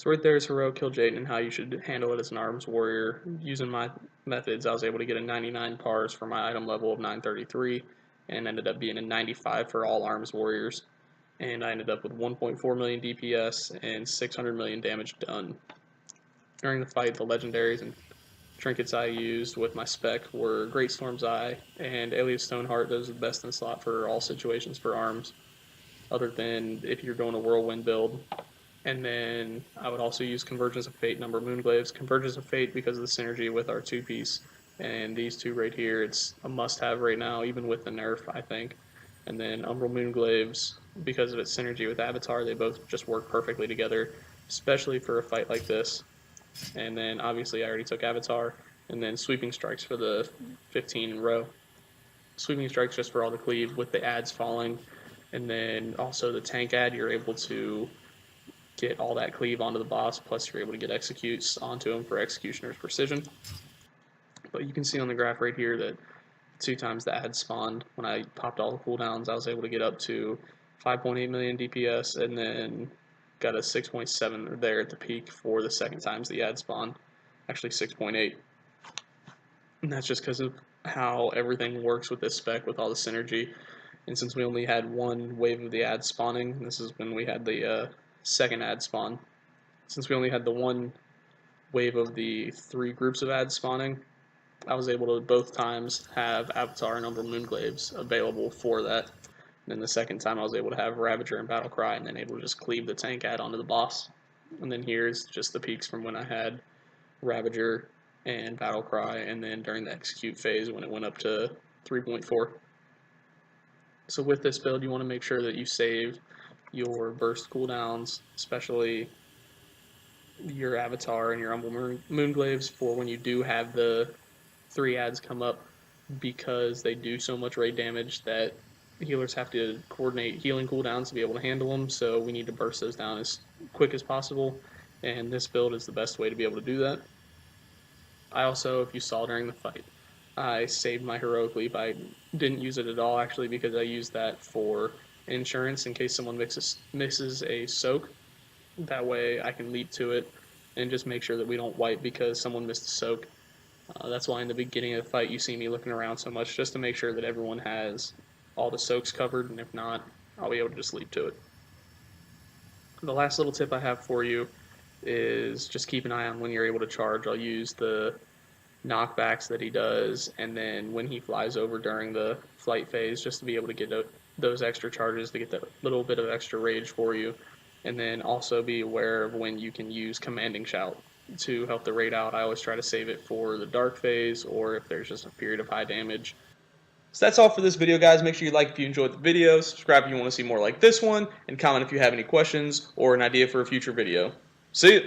So right there is Heroic Kil'Jaeden and how you should handle it as an arms warrior. Using my methods, I was able to get a 99 Parse for my item level of 933, and ended up being a 95 for all arms warriors. And I ended up with 1.4 million DPS and 600 million damage done. During the fight, the legendaries and trinkets I used with my spec were Great Storm's Eye and Alias Stoneheart. Those are the best in slot for all situations for arms, other than if you're doing a Whirlwind build. And then I would also use Convergence of Fate, Number Moonglaves. Convergence of Fate because of the synergy with our two-piece. And these two right here, it's a must-have right now, even with the nerf, I think. And then Umbral Moonglaves, because of its synergy with Avatar, they both just work perfectly together, especially for a fight like this. And then obviously I already took Avatar, and then Sweeping Strikes for the 15 in a row. Sweeping Strikes just for all the cleave with the ads falling, and then also the tank ad, you're able to get all that cleave onto the boss, plus you're able to get executes onto him for Executioner's Precision. But you can see on the graph right here that 2 times the ad spawned. When I popped all the cooldowns, I was able to get up to 5.8 million DPS, and then got a 6.7 there at the peak for the second times the ad spawned. Actually 6.8. And that's just because of how everything works with this spec with all the synergy. And since we only had one wave of the ad spawning, this is when we had the second ad spawn. Since we only had the one wave of the 3 groups of ads spawning, I was able to both times have Avatar and Umbral Moonglaves available for that. And then the second time I was able to have Ravager and Battlecry, and then able to just cleave the tank ad onto the boss. And then here's just the peaks from when I had Ravager and Battlecry, and then during the execute phase when it went up to 3.4. So with this build, you want to make sure that you save your burst cooldowns, especially your Avatar and your Umbral Moonglaves, for when you do have the 3 ads come up, because they do so much raid damage that healers have to coordinate healing cooldowns to be able to handle them, so we need to burst those down as quick as possible, and this build is the best way to be able to do that. I also, if you saw during the fight, I saved my Heroic Leap. I didn't use it at all, actually, because I used that for insurance in case someone misses a soak. That way I can leap to it and just make sure that we don't wipe because someone missed a soak. That's why in the beginning of the fight you see me looking around so much, just to make sure that everyone has all the soaks covered, and if not, I'll be able to just leap to it. The last little tip I have for you is just keep an eye on when you're able to charge. I'll use the knockbacks that he does, and then when he flies over during the flight phase, just to be able to get those extra charges to get that little bit of extra rage for you. And then also be aware of when you can use Commanding Shout to help the raid out. I always try to save it for the dark phase, or if there's just a period of high damage. So that's all for this video, guys. Make sure you like if you enjoyed the video, subscribe if you want to see more like this one, and comment if you have any questions or an idea for a future video. See ya!